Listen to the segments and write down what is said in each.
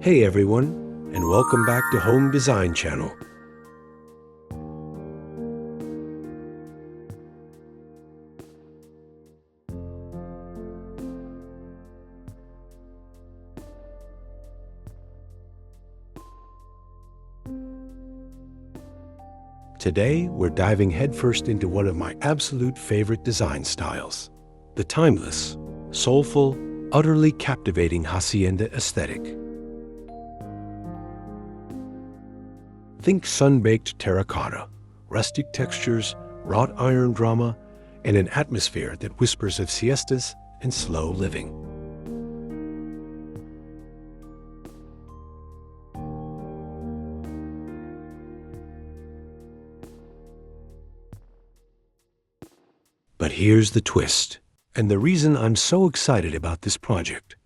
Hey everyone, and welcome back to Home Design Channel. Today, we're diving headfirst into one of my absolute favorite design styles, the timeless, soulful, utterly captivating Hacienda aesthetic. Think sun-baked terracotta, rustic textures, wrought iron drama, and an atmosphere that whispers of siestas and slow living. But here's the twist, and the reason I'm so excited about this project.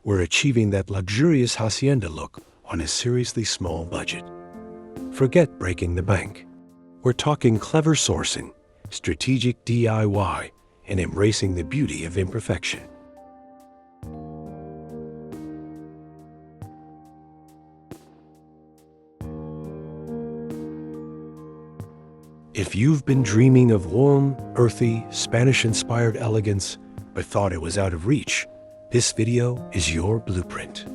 We're achieving that luxurious hacienda look on a seriously small budget. Forget breaking the bank. We're talking clever sourcing, strategic DIY, and embracing the beauty of imperfection. If you've been dreaming of warm, earthy, Spanish-inspired elegance, but thought it was out of reach, this video is your blueprint.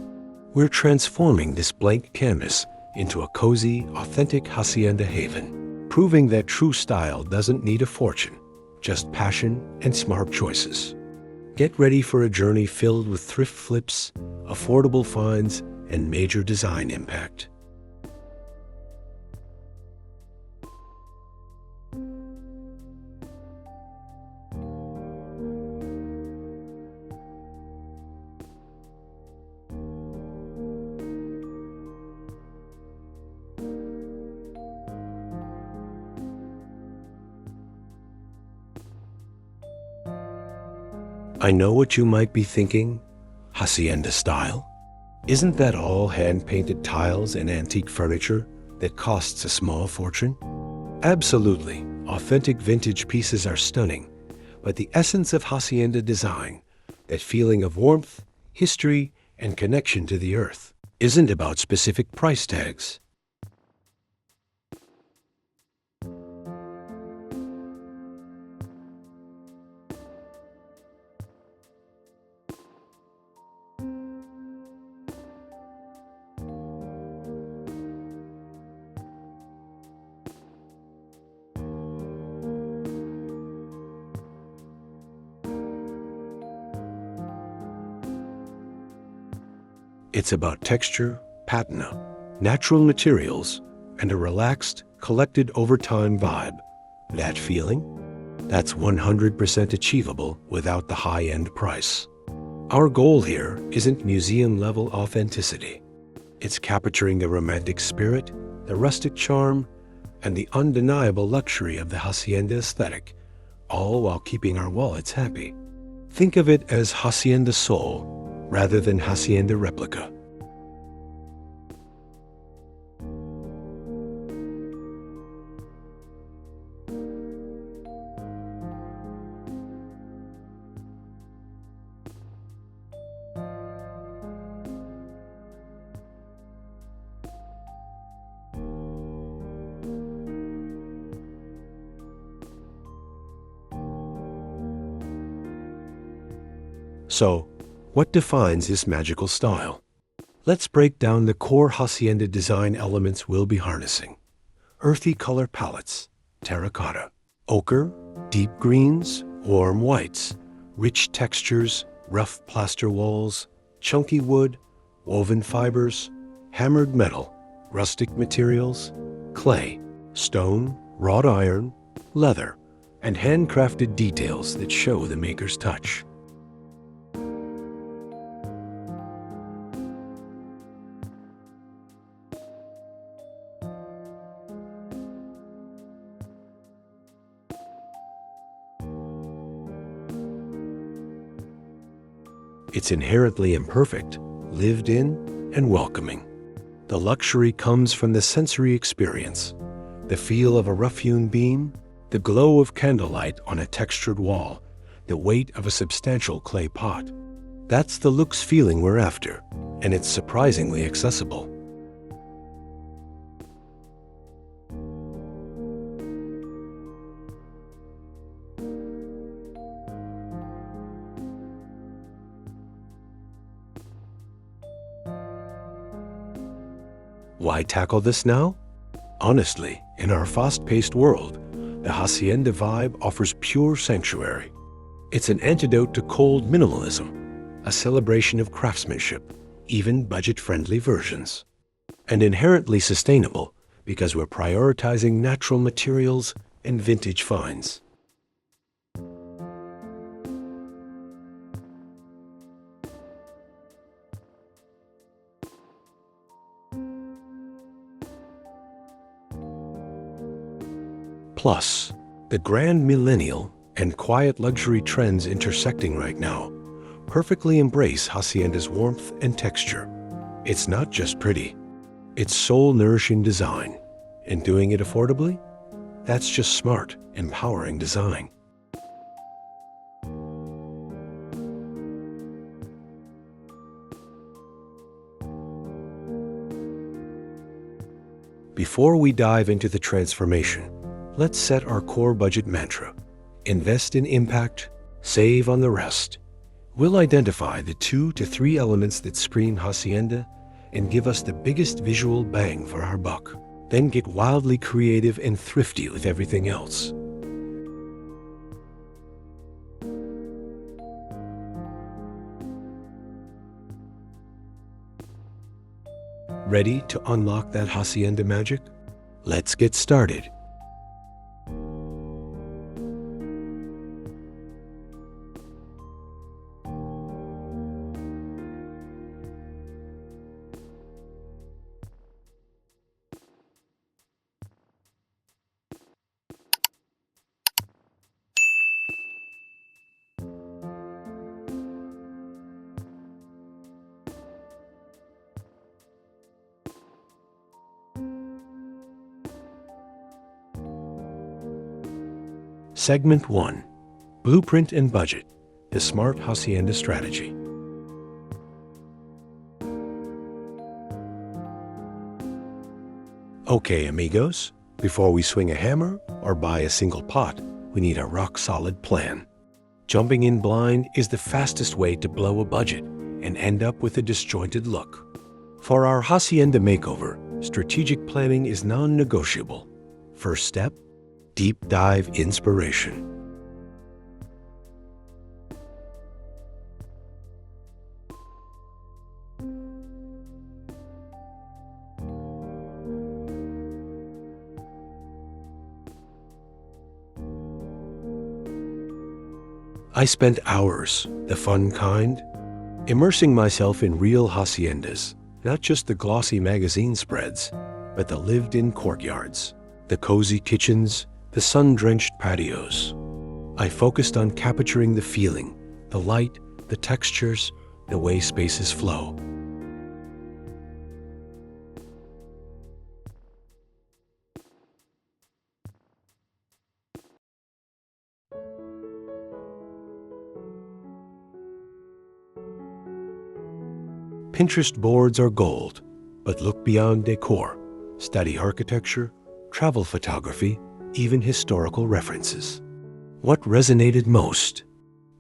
We're transforming this blank canvas into a cozy, authentic hacienda haven, proving that true style doesn't need a fortune, just passion and smart choices. Get ready for a journey filled with thrift flips, affordable finds, and major design impact. I know what you might be thinking, hacienda style? Isn't that all hand-painted tiles and antique furniture that costs a small fortune? Absolutely, authentic vintage pieces are stunning, but the essence of hacienda design, that feeling of warmth, history, and connection to the earth, isn't about specific price tags. It's about texture, patina, natural materials, and a relaxed, collected over time vibe. That feeling? That's 100% achievable without the high-end price. Our goal here isn't museum-level authenticity. It's capturing the romantic spirit, the rustic charm, and the undeniable luxury of the hacienda aesthetic, all while keeping our wallets happy. Think of it as hacienda soul, rather than hacienda replica. So, what defines this magical style? Let's break down the core hacienda design elements we'll be harnessing. Earthy color palettes, terracotta, ochre, deep greens, warm whites, rich textures, rough plaster walls, chunky wood, woven fibers, hammered metal, rustic materials, clay, stone, wrought iron, leather, and handcrafted details that show the maker's touch. It's inherently imperfect, lived in, and welcoming. The luxury comes from the sensory experience, the feel of a rough-hewn beam, the glow of candlelight on a textured wall, the weight of a substantial clay pot. That's the Luxe feeling we're after, and it's surprisingly accessible. Why tackle this now? Honestly, in our fast-paced world, the Hacienda vibe offers pure sanctuary. It's an antidote to cold minimalism, a celebration of craftsmanship, even budget-friendly versions, and inherently sustainable because we're prioritizing natural materials and vintage finds. Plus, the grand millennial and quiet luxury trends intersecting right now perfectly embrace Hacienda's warmth and texture. It's not just pretty, it's soul-nourishing design. And doing it affordably? That's just smart, empowering design. Before we dive into the transformation, let's set our core budget mantra. Invest in impact, save on the rest. We'll identify the 2 to 3 elements that scream Hacienda and give us the biggest visual bang for our buck. Then get wildly creative and thrifty with everything else. Ready to unlock that Hacienda magic? Let's get started. Segment 1. Blueprint and Budget, the Smart Hacienda Strategy. Okay, amigos, before we swing a hammer or buy a single pot, we need a rock-solid plan. Jumping in blind is the fastest way to blow a budget and end up with a disjointed look. For our Hacienda makeover, strategic planning is non-negotiable. First step, deep dive inspiration. I spent hours, the fun kind, immersing myself in real haciendas, not just the glossy magazine spreads, but the lived-in courtyards, the cozy kitchens, the sun-drenched patios. I focused on capturing the feeling, the light, the textures, the way spaces flow. Pinterest boards are gold, but look beyond decor. Study architecture, travel photography, even historical references. What resonated most?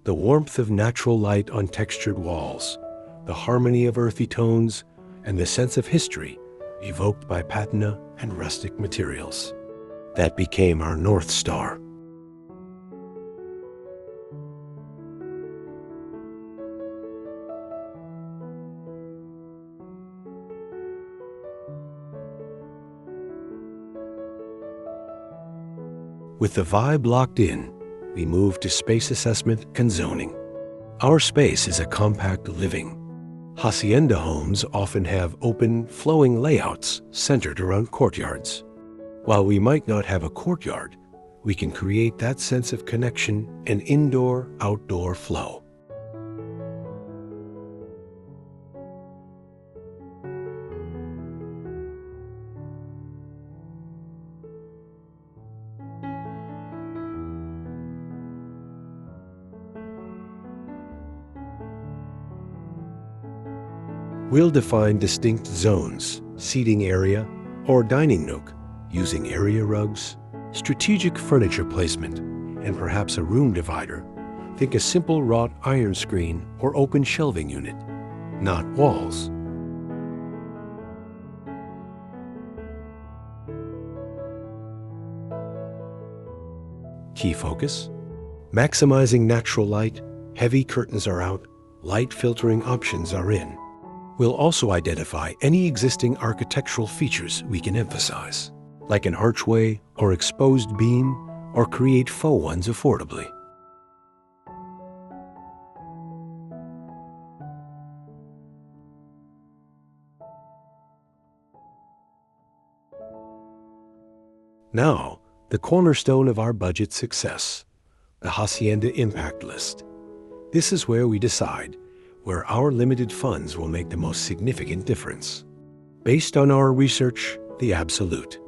The warmth of natural light on textured walls, the harmony of earthy tones, and the sense of history evoked by patina and rustic materials. That became our North Star. With the vibe locked in, we move to space assessment and zoning. Our space is a compact living. Hacienda homes often have open, flowing layouts centered around courtyards. While we might not have a courtyard, we can create that sense of connection and indoor-outdoor flow. We'll define distinct zones, seating area, or dining nook, using area rugs, strategic furniture placement, and perhaps a room divider. Think a simple wrought iron screen or open shelving unit, not walls. Key focus: maximizing natural light, heavy curtains are out, light filtering options are in. We'll also identify any existing architectural features we can emphasize, like an archway or exposed beam, or create faux ones affordably. Now, the cornerstone of our budget success, the Hacienda Impact List. This is where we decide where our limited funds will make the most significant difference. Based on our research, the absolute.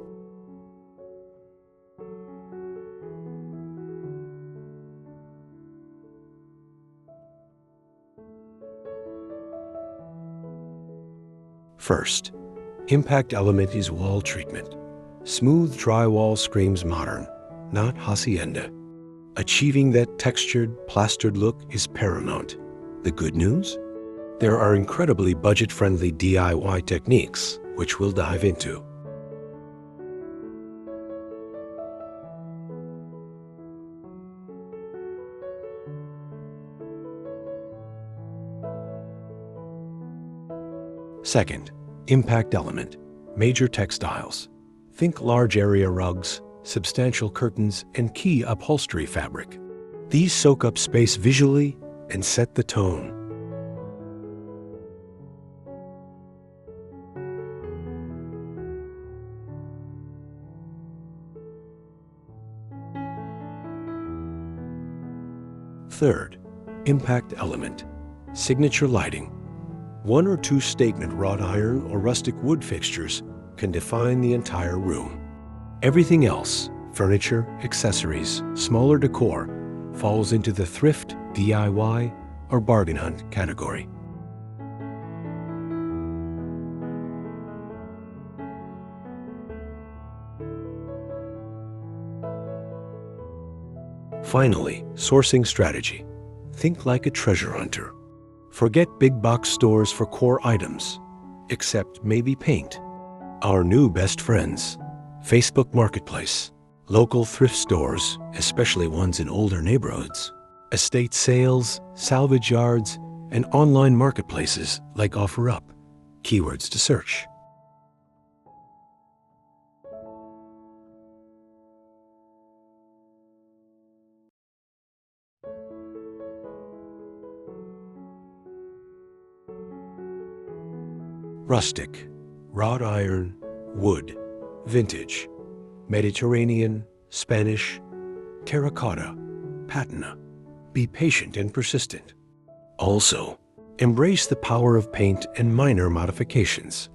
First, impact element is wall treatment. Smooth drywall screams modern, not Hacienda. Achieving that textured, plastered look is paramount. The good news? There are incredibly budget-friendly DIY techniques, which we'll dive into. Second, impact element, major textiles. Think large area rugs, substantial curtains, and key upholstery fabric. These soak up space visually and set the tone. Third, impact element, signature lighting. One or two statement wrought iron or rustic wood fixtures can define the entire room. Everything else, furniture, accessories, smaller decor, falls into the thrift, DIY, or bargain hunt category. Finally, sourcing strategy. Think like a treasure hunter. Forget big box stores for core items, except maybe paint. Our new best friends, Facebook Marketplace, local thrift stores, especially ones in older neighborhoods, estate sales, salvage yards, and online marketplaces like OfferUp. Keywords to search. Rustic, wrought iron, wood, vintage, Mediterranean, Spanish, terracotta, patina. Be patient and persistent. Also, embrace the power of paint and minor modifications.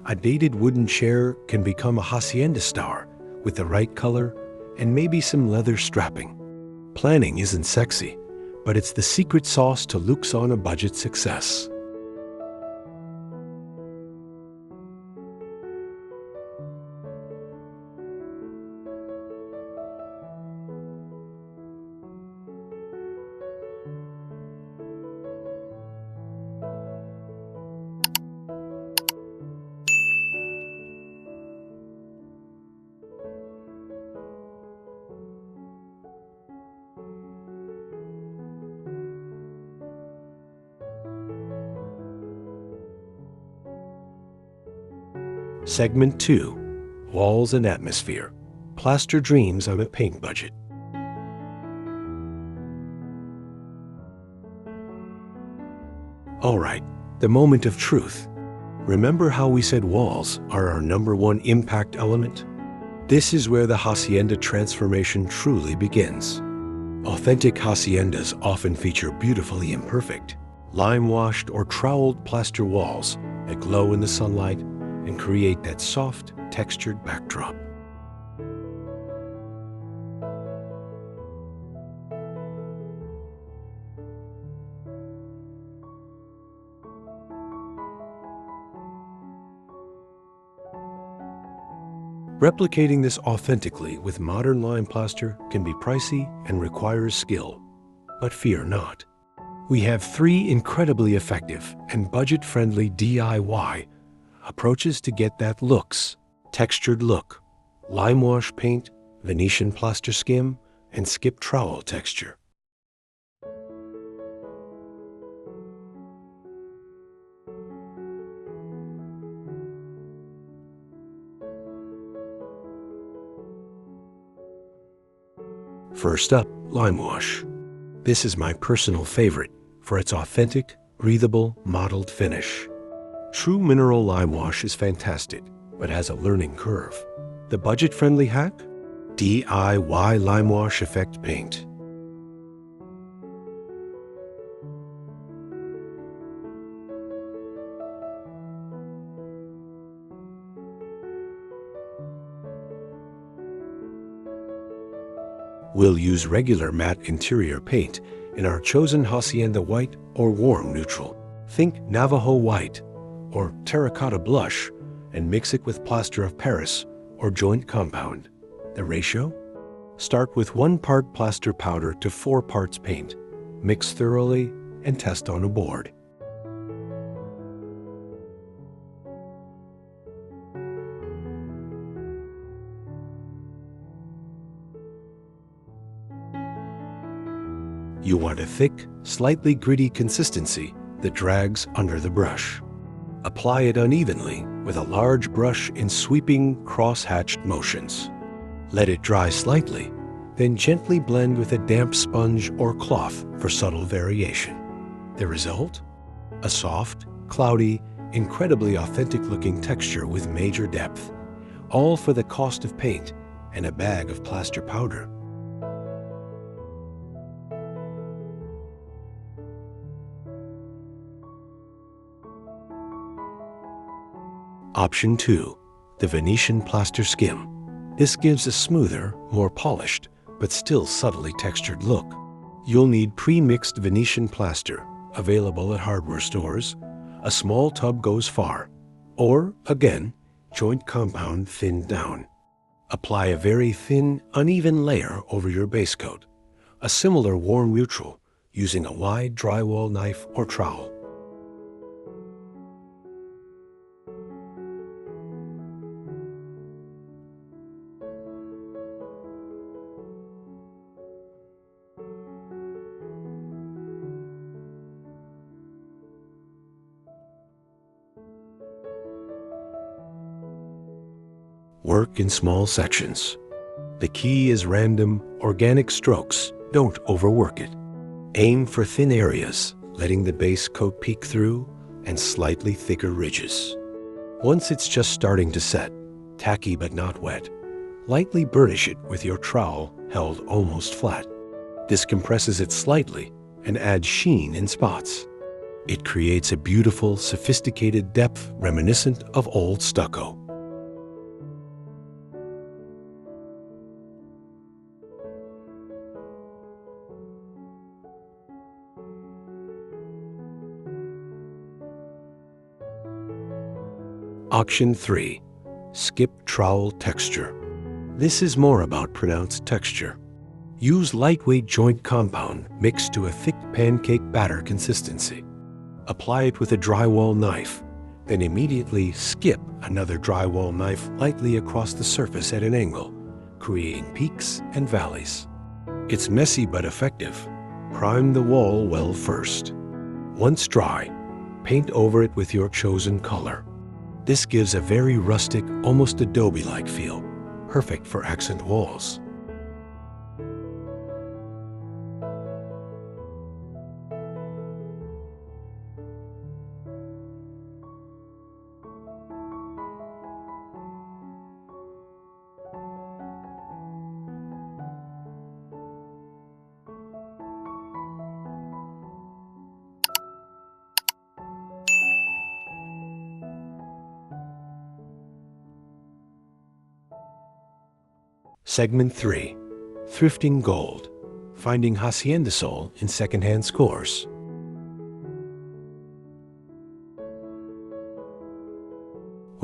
A dated wooden chair can become a Hacienda star with the right color and maybe some leather strapping. Planning isn't sexy, but it's the secret sauce to Luxe on a budget success. Segment 2, Walls and Atmosphere. Plaster dreams on a paint budget. All right, the moment of truth. Remember how we said walls are our #1 impact element? This is where the Hacienda transformation truly begins. Authentic Haciendas often feature beautifully imperfect, lime-washed or troweled plaster walls that glow in the sunlight and create that soft, textured backdrop. Replicating this authentically with modern lime plaster can be pricey and requires skill. But fear not. We have 3 incredibly effective and budget-friendly DIY approaches to get that Luxe, textured look, lime wash paint, Venetian plaster skim, and skip trowel texture. First up, lime wash. This is my personal favorite for its authentic, breathable, mottled finish. True mineral lime wash is fantastic, but has a learning curve. The budget-friendly hack? DIY lime wash effect paint. We'll use regular matte interior paint in our chosen Hacienda white or warm neutral. Think Navajo white or terracotta blush and mix it with plaster of Paris or joint compound. The ratio? Start with 1 part plaster powder to 4 parts paint. Mix thoroughly and test on a board. You want a thick, slightly gritty consistency that drags under the brush. Apply it unevenly with a large brush in sweeping, cross-hatched motions. Let it dry slightly, then gently blend with a damp sponge or cloth for subtle variation. The result? A soft, cloudy, incredibly authentic-looking texture with major depth, all for the cost of paint and a bag of plaster powder. Option 2, the Venetian plaster skim. This gives a smoother, more polished, but still subtly textured look. You'll need pre-mixed Venetian plaster, available at hardware stores. A small tub goes far. Or, again, joint compound thinned down. Apply a very thin, uneven layer over your base coat. A similar warm neutral, using a wide drywall knife or trowel. Work in small sections. The key is random, organic strokes. Don't overwork it. Aim for thin areas, letting the base coat peek through, and slightly thicker ridges. Once it's just starting to set, tacky but not wet, lightly burnish it with your trowel held almost flat. This compresses it slightly and adds sheen in spots. It creates a beautiful, sophisticated depth reminiscent of old stucco. Option 3, skip trowel texture. This is more about pronounced texture. Use lightweight joint compound mixed to a thick pancake batter consistency. Apply it with a drywall knife, then immediately skip another drywall knife lightly across the surface at an angle, creating peaks and valleys. It's messy but effective. Prime the wall well first. Once dry, paint over it with your chosen color. This gives a very rustic, almost adobe-like feel, perfect for accent walls. Segment 3, Thrifting Gold, Finding Hacienda Soul in Secondhand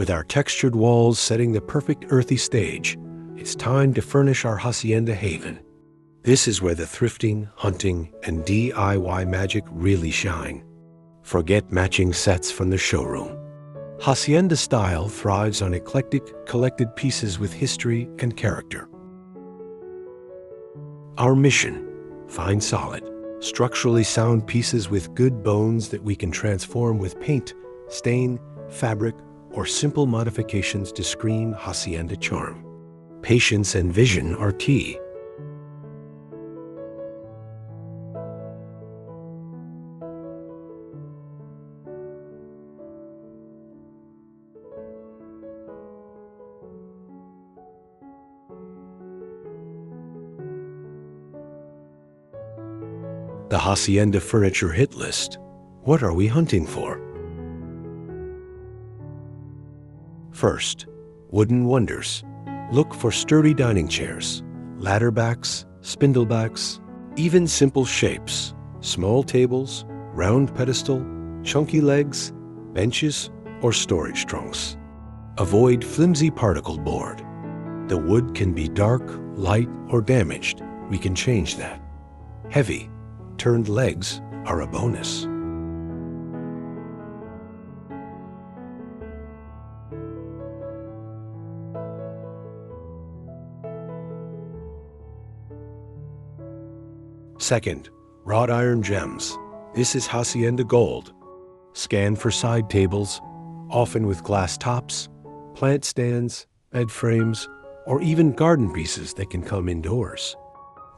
With our textured walls setting the perfect earthy stage, it's time to furnish our Hacienda haven. This is where the thrifting, hunting, and DIY magic really shine. Forget matching sets from the showroom. Hacienda style thrives on eclectic, collected pieces with history and character. Our mission: find solid, structurally sound pieces with good bones that we can transform with paint, stain, fabric, or simple modifications to scream Hacienda charm. Patience and vision are key. The Hacienda furniture hit list. What are we hunting for? First, wooden wonders. Look for sturdy dining chairs, ladder backs, spindle backs, even simple shapes, small tables, round pedestal, chunky legs, benches, or storage trunks. Avoid flimsy particle board. The wood can be dark, light, or damaged. We can change that. Heavy, turned legs are a bonus. Second, wrought iron gems. This is Hacienda gold. Scan for side tables, often with glass tops, plant stands, bed frames, or even garden pieces that can come indoors.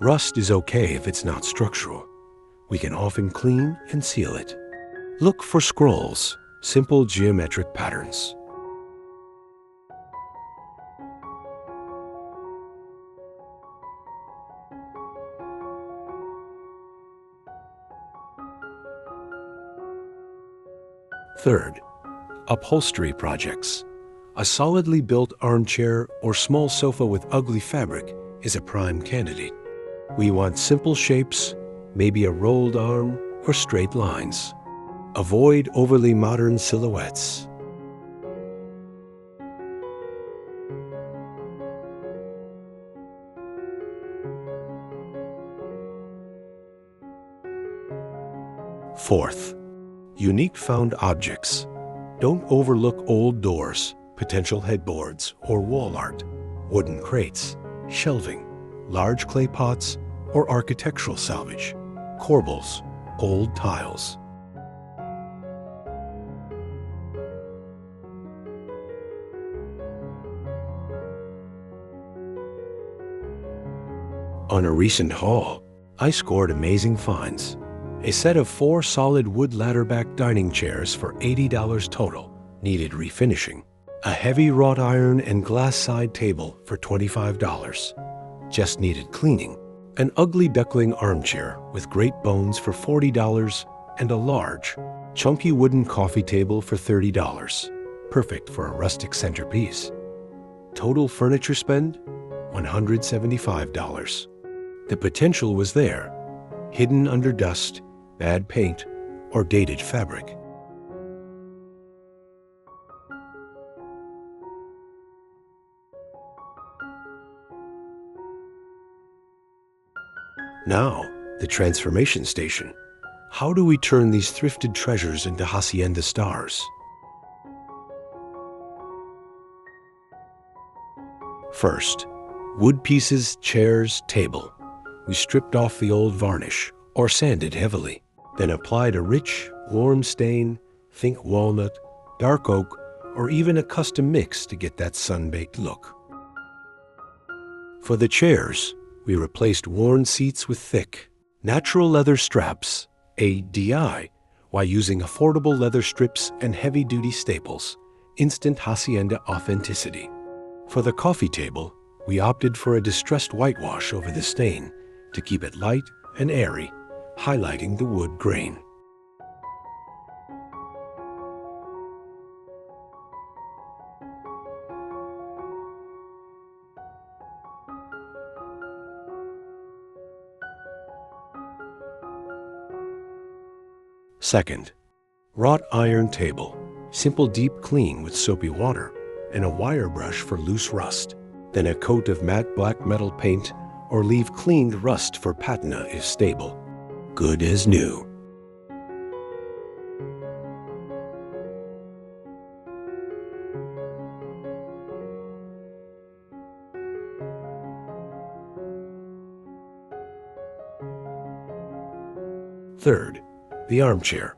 Rust is okay if it's not structural. We can often clean and seal it. Look for scrolls, simple geometric patterns. Third, upholstery projects. A solidly built armchair or small sofa with ugly fabric is a prime candidate. We want simple shapes, maybe a rolled arm or straight lines. Avoid overly modern silhouettes. Fourth, unique found objects. Don't overlook old doors, potential headboards, or wall art, wooden crates, shelving, large clay pots, or architectural salvage, corbels, old tiles. On a recent haul, I scored amazing finds. A set of 4 solid wood ladderback dining chairs for $80 total, needed refinishing. A heavy wrought iron and glass side table for $25, just needed cleaning. An ugly duckling armchair with great bones for $40, and a large, chunky wooden coffee table for $30, perfect for a rustic centerpiece. Total furniture spend, $175. The potential was there, hidden under dust, bad paint, or dated fabric. Now, the transformation station. How do we turn these thrifted treasures into Hacienda stars? First, wood pieces, chairs, table. We stripped off the old varnish or sanded heavily, then applied a rich, warm stain, think walnut, dark oak, or even a custom mix to get that sun-baked look. For the chairs, we replaced worn seats with thick, natural leather straps, ADI, while using affordable leather strips and heavy-duty staples, instant Hacienda authenticity. For the coffee table, we opted for a distressed whitewash over the stain to keep it light and airy, highlighting the wood grain. Second, wrought iron table. Simple deep clean with soapy water. and a wire brush for loose rust. Then a coat of matte black metal paint or leave cleaned rust for patina if stable. Good as new. Third, the armchair.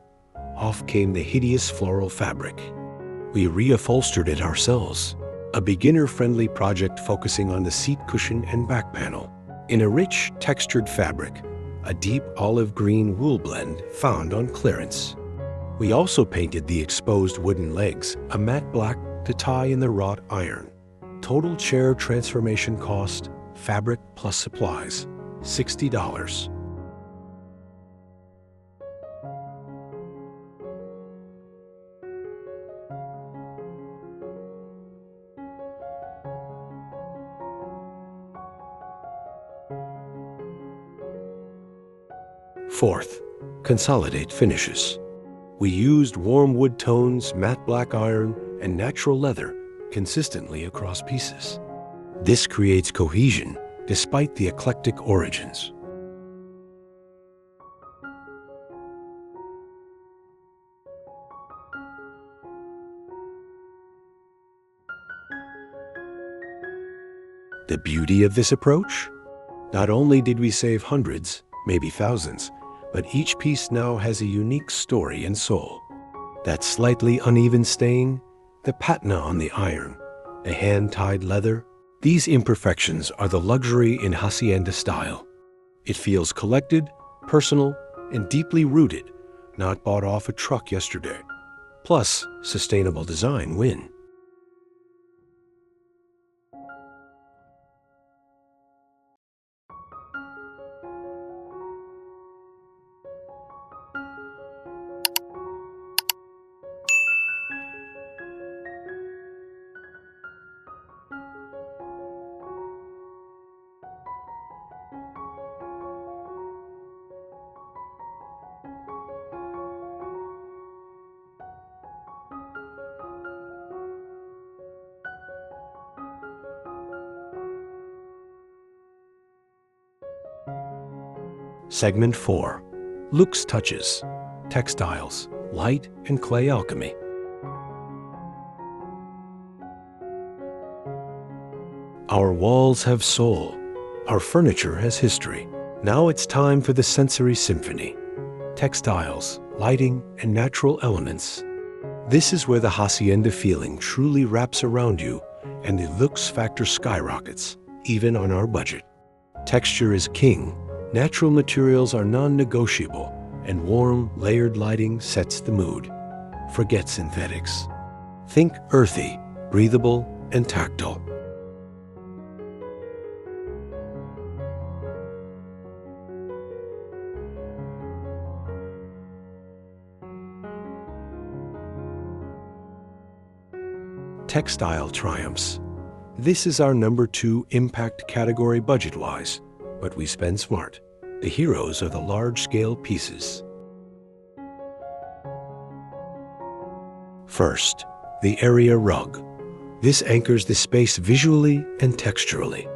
Off came the hideous floral fabric. We reupholstered it ourselves. A beginner-friendly project focusing on the seat cushion and back panel. In a rich, textured fabric, a deep olive green wool blend found on clearance. We also painted the exposed wooden legs a matte black to tie in the wrought iron. Total chair transformation cost, fabric plus supplies, $60. Fourth, consolidate finishes. We used warm wood tones, matte black iron, and natural leather consistently across pieces. This creates cohesion despite the eclectic origins. The beauty of this approach? Not only did we save hundreds, maybe thousands, but each piece now has a unique story and soul. That slightly uneven stain, the patina on the iron, the hand-tied leather, these imperfections are the luxury in Hacienda style. It feels collected, personal, and deeply rooted, not bought off a truck yesterday. Plus, sustainable design win. Segment 4. Luxe touches, textiles, light and clay alchemy. Our walls have soul. Our furniture has history. Now it's time for the sensory symphony. Textiles, lighting, and natural elements. This is where the Hacienda feeling truly wraps around you and the luxe factor skyrockets, even on our budget. Texture is king. Natural materials are non-negotiable, and warm, layered lighting sets the mood. Forget synthetics. Think earthy, breathable, and tactile. Textile triumphs. This is our number 2 impact category budget-wise, but we spend smart. The heroes are the large-scale pieces. First, the area rug. This anchors the space visually and texturally.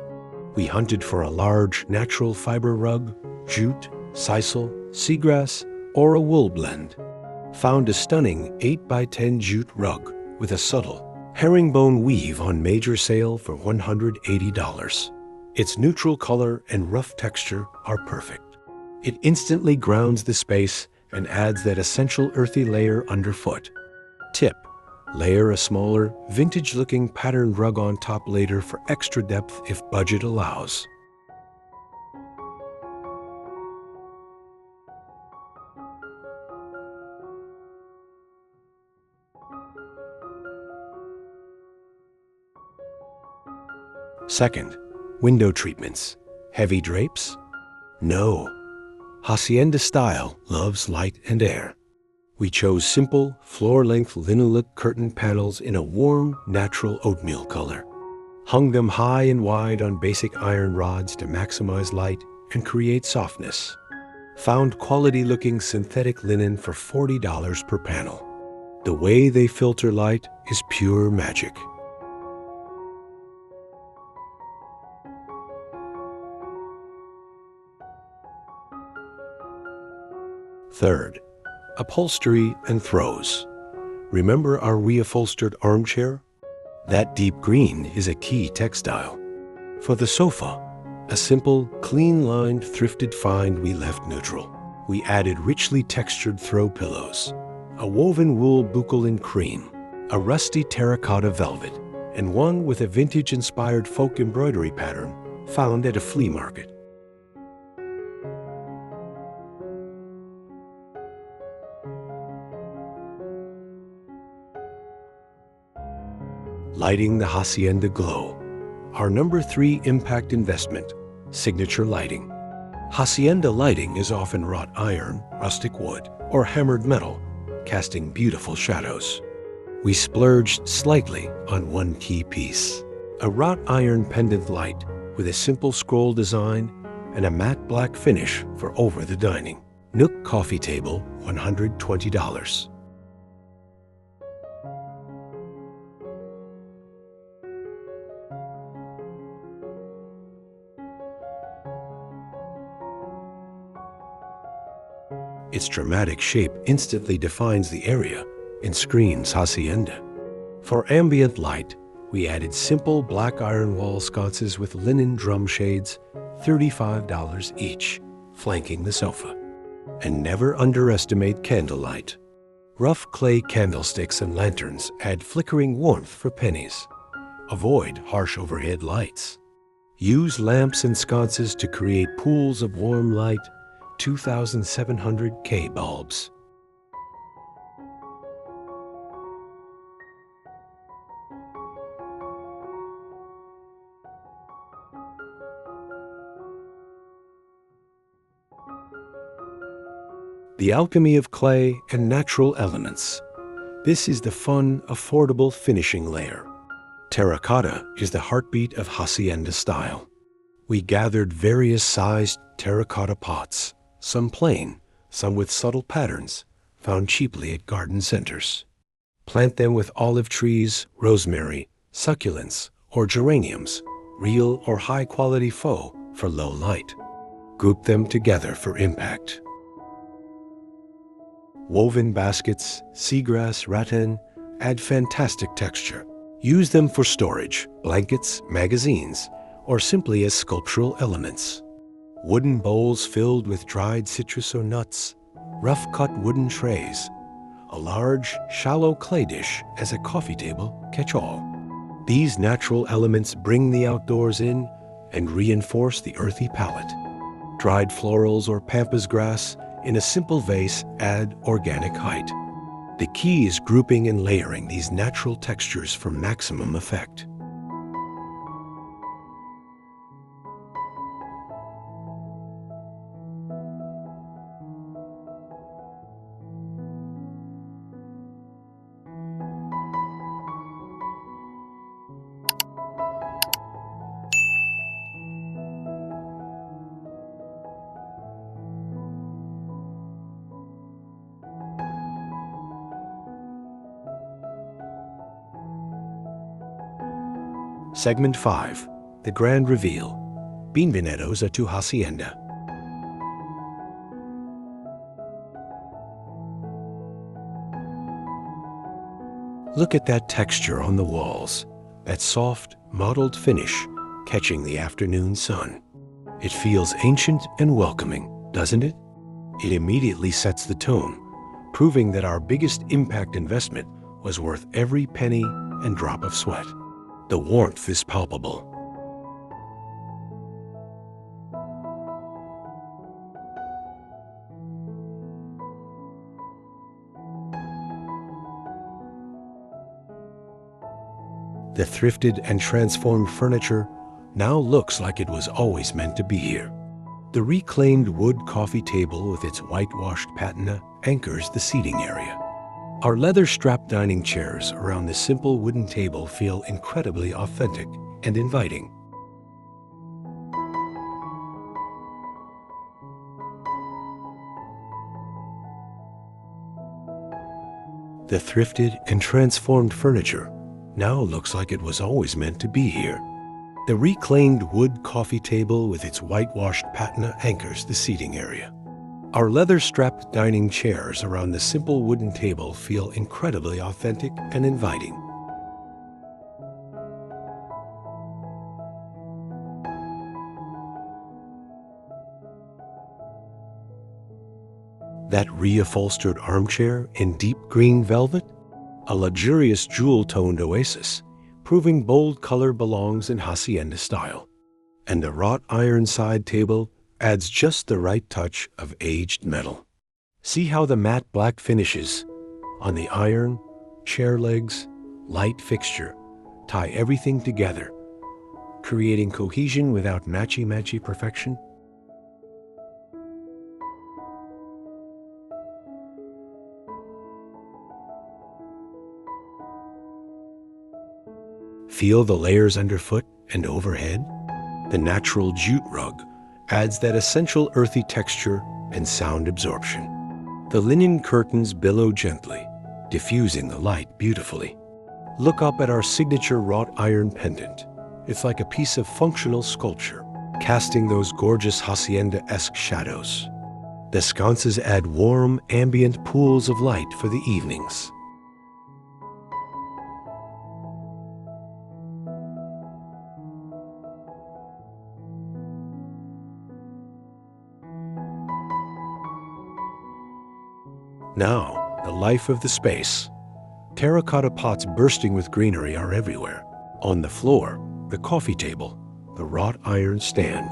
We hunted for a large natural fiber rug, jute, sisal, seagrass, or a wool blend. Found a stunning 8x10 jute rug with a subtle herringbone weave on major sale for $180. Its neutral color and rough texture are perfect. It instantly grounds the space and adds that essential earthy layer underfoot. Tip: layer a smaller, vintage-looking patterned rug on top later for extra depth if budget allows. Second, window treatments. Heavy drapes? No. Hacienda style loves light and air. We chose simple, floor-length linoleic curtain panels in a warm, natural oatmeal color. Hung them high and wide on basic iron rods to maximize light and create softness. Found quality-looking synthetic linen for $40 per panel. The way they filter light is pure magic. Third, upholstery and throws. Remember our reupholstered armchair? That deep green is a key textile. For the sofa, a simple, clean-lined, thrifted find we left neutral. We added richly textured throw pillows, a woven wool buckle in cream, a rusty terracotta velvet, and one with a vintage-inspired folk embroidery pattern found at a flea market. Lighting the Hacienda glow. Our number 3 impact investment, signature lighting. Hacienda lighting is often wrought iron, rustic wood, or hammered metal, casting beautiful shadows. We splurged slightly on one key piece, a wrought iron pendant light with a simple scroll design and a matte black finish for over the dining. Nook coffee table, $120. Its dramatic shape instantly defines the area and screams Hacienda. For ambient light, we added simple black iron wall sconces with linen drum shades, $35 each, flanking the sofa. And never underestimate candlelight. Rough clay candlesticks and lanterns add flickering warmth for pennies. Avoid harsh overhead lights. Use lamps and sconces to create pools of warm light, 2,700 K bulbs. The alchemy of clay and natural elements. This is the fun, affordable finishing layer. Terracotta is the heartbeat of Hacienda style. We gathered various sized terracotta pots, some plain, some with subtle patterns, found cheaply at garden centers. Plant them with olive trees, rosemary, succulents, or geraniums, real or high-quality faux for low light. Group them together for impact. Woven baskets, seagrass, rattan add fantastic texture. Use them for storage, blankets, magazines, or simply as sculptural elements. Wooden bowls filled with dried citrus or nuts, rough-cut wooden trays, a large, shallow clay dish as a coffee table catch-all. These natural elements bring the outdoors in and reinforce the earthy palette. Dried florals or pampas grass in a simple vase add organic height. The key is grouping and layering these natural textures for maximum effect. Segment 5, the grand reveal. Bienvenidos a tu Hacienda. Look at that texture on the walls, that soft, mottled finish catching the afternoon sun. It feels ancient and welcoming, doesn't it? It immediately sets the tone, proving that our biggest impact investment was worth every penny and drop of sweat. The warmth is palpable. The thrifted and transformed furniture now looks like it was always meant to be here. The reclaimed wood coffee table with its whitewashed patina anchors the seating area. Our leather-strapped dining chairs around the simple wooden table feel incredibly authentic and inviting. The thrifted and transformed furniture now looks like it was always meant to be here. The reclaimed wood coffee table with its whitewashed patina anchors the seating area. Our leather-strapped dining chairs around the simple wooden table feel incredibly authentic and inviting. That reupholstered armchair in deep green velvet? A luxurious jewel-toned oasis, proving bold color belongs in Hacienda style. And a wrought iron side table adds just the right touch of aged metal. See how the matte black finishes on the iron, chair legs, light fixture tie everything together, creating cohesion without matchy-matchy perfection? Feel the layers underfoot and overhead? The natural jute rug adds that essential earthy texture and sound absorption. The linen curtains billow gently, diffusing the light beautifully. Look up at our signature wrought iron pendant. It's like a piece of functional sculpture, casting those gorgeous Hacienda-esque shadows. The sconces add warm, ambient pools of light for the evenings. Now, the life of the space. Terracotta pots bursting with greenery are everywhere. On the floor, the coffee table, the wrought iron stand.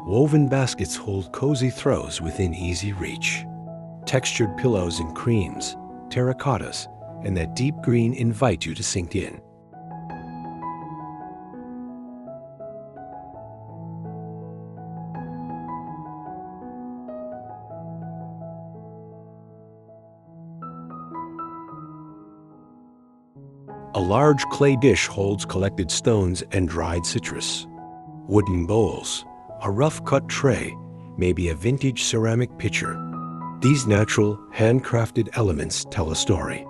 Woven baskets hold cozy throws within easy reach. Textured pillows in creams, terracottas, and that deep green invite you to sink in. A large clay dish holds collected stones and dried citrus. Wooden bowls, a rough-cut tray, maybe a vintage ceramic pitcher. These natural, handcrafted elements tell a story.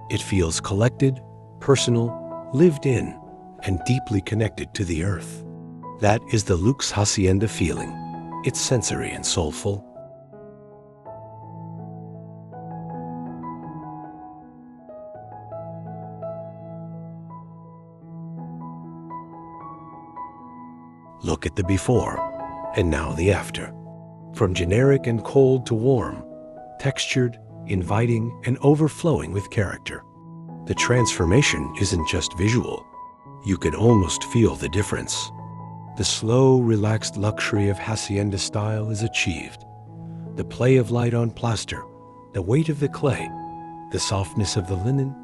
It feels collected, personal, lived in, and deeply connected to the earth. That is the Luxe Hacienda feeling. It's sensory and soulful. Look at the before, and now the after. From generic and cold to warm, textured, inviting, and overflowing with character. The transformation isn't just visual. You can almost feel the difference. The slow, relaxed luxury of Hacienda style is achieved. The play of light on plaster, the weight of the clay, the softness of the linen,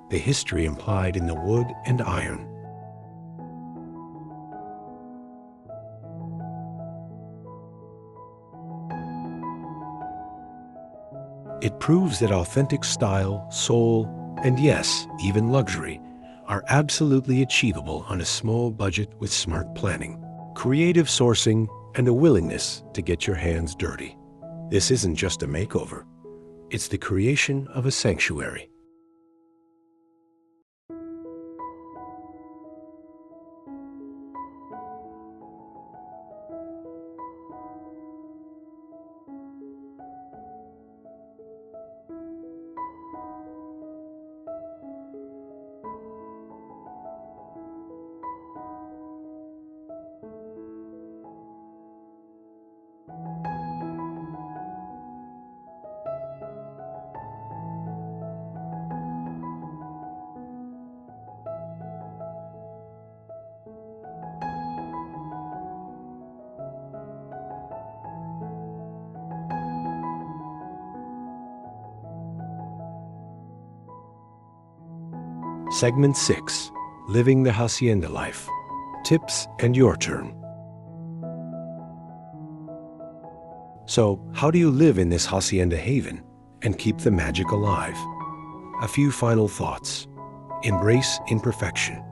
the history implied in the wood and iron. It proves that authentic style, soul, and yes, even luxury, are absolutely achievable on a small budget with smart planning, creative sourcing, and a willingness to get your hands dirty. This isn't just a makeover. It's the creation of a sanctuary. Segment 6, Living the Hacienda Life. Tips and your turn. So, how do you live in this Hacienda haven and keep the magic alive? A few final thoughts. Embrace imperfection.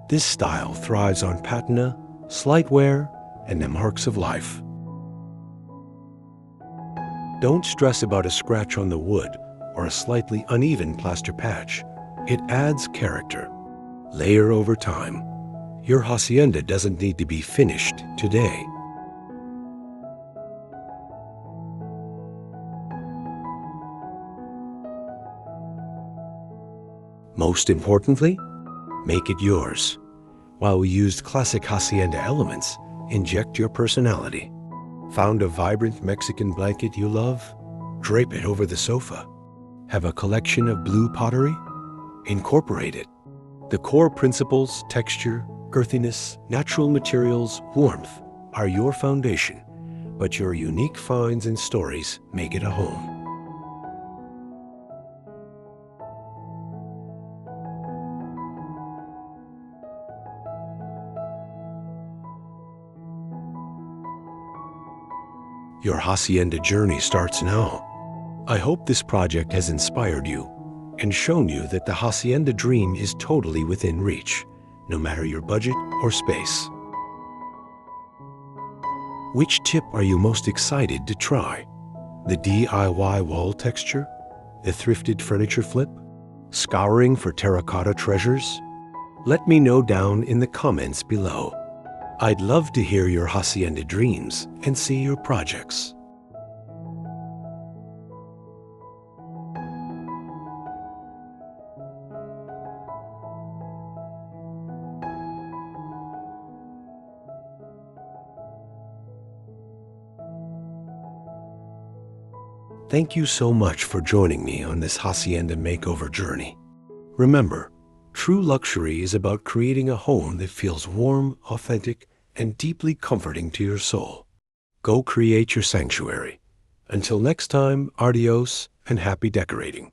This style thrives on patina, slight wear, and the marks of life. Don't stress about a scratch on the wood or a slightly uneven plaster patch. It adds character. Layer over time. Your hacienda doesn't need to be finished today. Most importantly, make it yours. While we used classic Hacienda elements, inject your personality. Found a vibrant Mexican blanket you love? Drape it over the sofa. Have a collection of blue pottery? Incorporate it. The core principles, texture, earthiness, natural materials, warmth are your foundation, but your unique finds and stories make it a home. Your Hacienda journey starts now. I hope this project has inspired you and shown you that the Hacienda dream is totally within reach, no matter your budget or space. Which tip are you most excited to try? The DIY wall texture? The thrifted furniture flip? Scouring for terracotta treasures? Let me know down in the comments below. I'd love to hear your Hacienda dreams and see your projects. Thank you so much for joining me on this Hacienda makeover journey. Remember, true luxury is about creating a home that feels warm, authentic, and deeply comforting to your soul. Go create your sanctuary. Until next time, adios and happy decorating.